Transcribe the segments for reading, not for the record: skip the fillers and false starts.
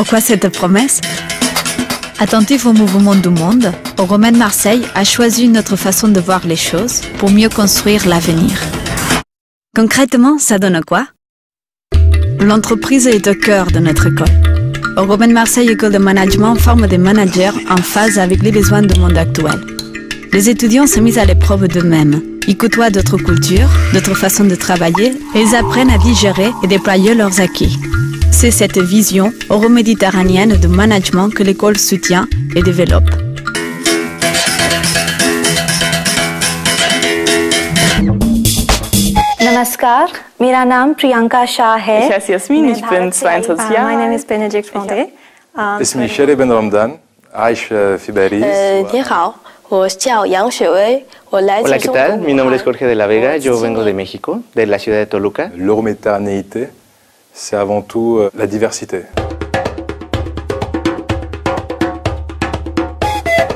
Pourquoi cette promesse? Attentif au mouvement du monde, Euromède Marseille a choisi notre façon de voir les choses pour mieux construire l'avenir. Concrètement, ça donne quoi? L'entreprise est au cœur de notre école. Euromède Marseille École de Management forme des managers en phase avec les besoins du monde actuel. Les étudiants sont mis à l'épreuve d'eux-mêmes. Ils côtoient d'autres cultures, d'autres façons de travailler et ils apprennent à digérer et déployer leurs acquis. C'est cette vision euro-méditerranéenne de management que l'école soutient et développe. Namaskar, मेरा नाम प्रियंका शाह है. Ich heiße Jasmin, ich bin 22 Jahre My name is alt. Benedict Fondé. اسمي شاري بن رمضان عايش في باريس 你好，我叫杨雪薇，我来自 Hola, ¿qué 中国 tal? Mi nombre es 武汉 Jorge de la Vega, yo vengo de México, de la ciudad de Toluca. L'euroméditerranéité, c'est avant tout la diversité.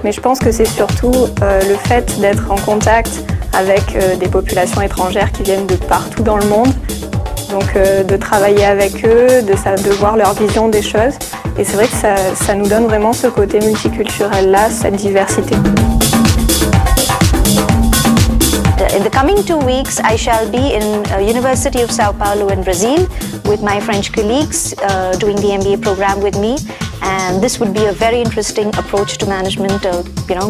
Mais je pense que c'est surtout le fait d'être en contact avec des populations étrangères qui viennent de partout dans le monde. Donc de travailler avec eux, de voir leur vision des choses. Et c'est vrai que ça nous donne vraiment ce côté multiculturel-là, cette diversité. In the coming 2 weeks, I shall be in University of Sao Paulo in Brazil with my French colleagues doing the MBA program with me. And this would be a very interesting approach to management,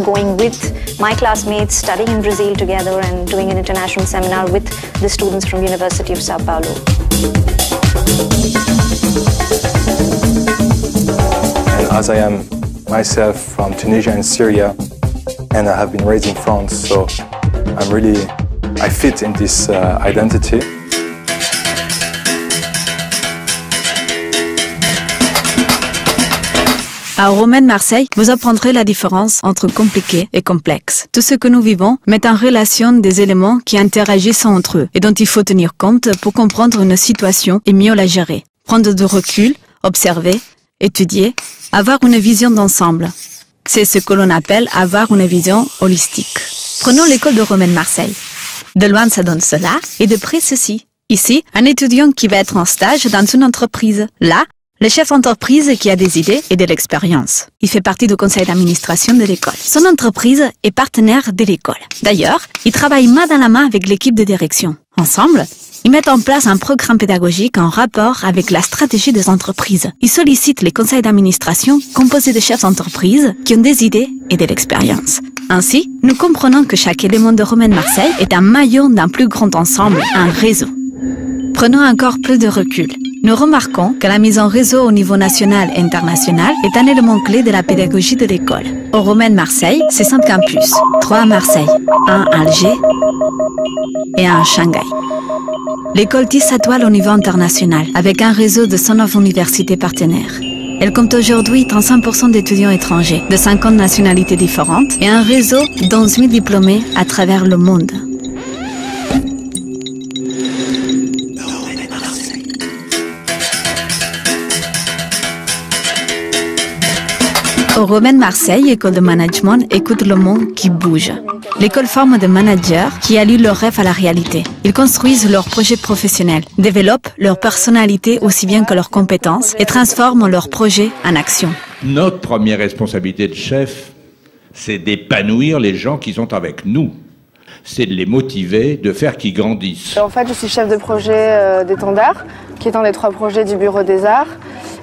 going with my classmates, studying in Brazil together and doing an international seminar with the students from University of Sao Paulo. And as I am myself from Tunisia and Syria, and I have been raised in France, so I fit in this identity. À Euromède Marseille, vous apprendrez la différence entre compliqué et complexe. Tout ce que nous vivons met en relation des éléments qui interagissent entre eux et dont il faut tenir compte pour comprendre une situation et mieux la gérer. Prendre du recul, observer, étudier, avoir une vision d'ensemble. C'est ce que l'on appelle avoir une vision holistique. Prenons l'école d'Euromède Marseille. De loin, ça donne cela, et de près, ceci. Ici, un étudiant qui va être en stage dans une entreprise. Là, le chef d'entreprise qui a des idées et de l'expérience. Il fait partie du conseil d'administration de l'école. Son entreprise est partenaire de l'école. D'ailleurs, il travaille main dans la main avec l'équipe de direction. Ensemble, ils mettent en place un programme pédagogique en rapport avec la stratégie des entreprises. Ils sollicitent les conseils d'administration composés de chefs d'entreprise qui ont des idées et de l'expérience. Ainsi, nous comprenons que chaque élément d'Euromède Marseille est un maillon d'un plus grand ensemble, un réseau. Prenons encore plus de recul. Nous remarquons que la mise en réseau au niveau national et international est un élément clé de la pédagogie de l'école. Euromède Marseille, c'est 5 campus, 3 à Marseille, 1 à Alger et 1 à Shanghai. L'école tisse sa toile au niveau international, avec un réseau de 109 universités partenaires. Elle compte aujourd'hui 35% d'étudiants étrangers, de 50 nationalités différentes, et un réseau d'11 000 diplômés à travers le monde. Euromède Marseille, école de management, écoute le monde qui bouge. L'école forme des managers qui allient leurs rêves à la réalité. Ils construisent leurs projets professionnels, développent leur personnalité aussi bien que leurs compétences et transforment leurs projets en action. Notre première responsabilité de chef, c'est d'épanouir les gens qui sont avec nous. C'est de les motiver, de faire qu'ils grandissent. En fait, je suis chef de projet d'étendard, qui est un des 3 projets du Bureau des Arts.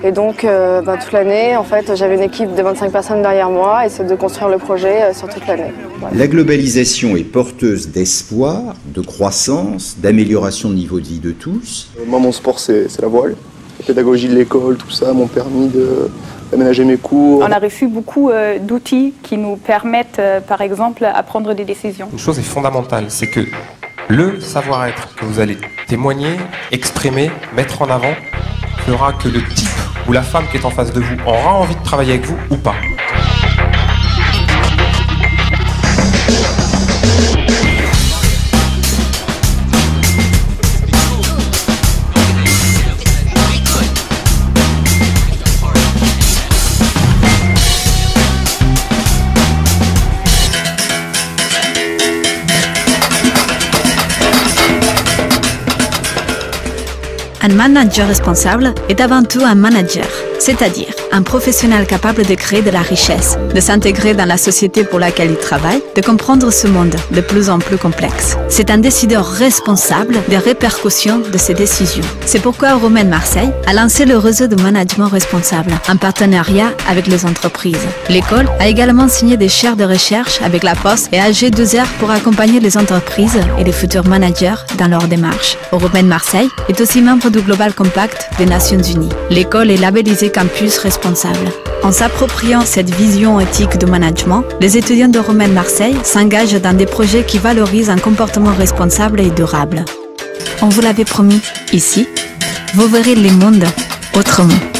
Et donc, toute l'année, en fait, j'avais une équipe de 25 personnes derrière moi et c'est de construire le projet sur toute l'année. Voilà. La globalisation est porteuse d'espoir, de croissance, d'amélioration de niveau de vie de tous. Moi, mon sport, c'est la voile. La pédagogie de l'école, tout ça m'ont permis d'aménager mes cours. On a reçu beaucoup d'outils qui nous permettent, par exemple, à prendre des décisions. Une chose est fondamentale, c'est que le savoir-être que vous allez témoigner, exprimer, mettre en avant, fera que le type ou la femme qui est en face de vous aura envie de travailler avec vous ou pas. Un manager responsable est avant tout un manager, c'est-à-dire un professionnel capable de créer de la richesse, de s'intégrer dans la société pour laquelle il travaille, de comprendre ce monde de plus en plus complexe. C'est un décideur responsable des répercussions de ses décisions. C'est pourquoi Romaine Marseille a lancé le réseau de management responsable, en partenariat avec les entreprises. L'école a également signé des chaires de recherche avec la Poste et AG2R pour accompagner les entreprises et les futurs managers dans leur démarche. Romaine Marseille est aussi membre du Global Compact des Nations Unies. L'école est labellisée Campus Responsable. En s'appropriant cette vision éthique de management, les étudiants de Romaine Marseille s'engagent dans des projets qui valorisent un comportement responsable et durable. On vous l'avait promis, ici, vous verrez le monde autrement.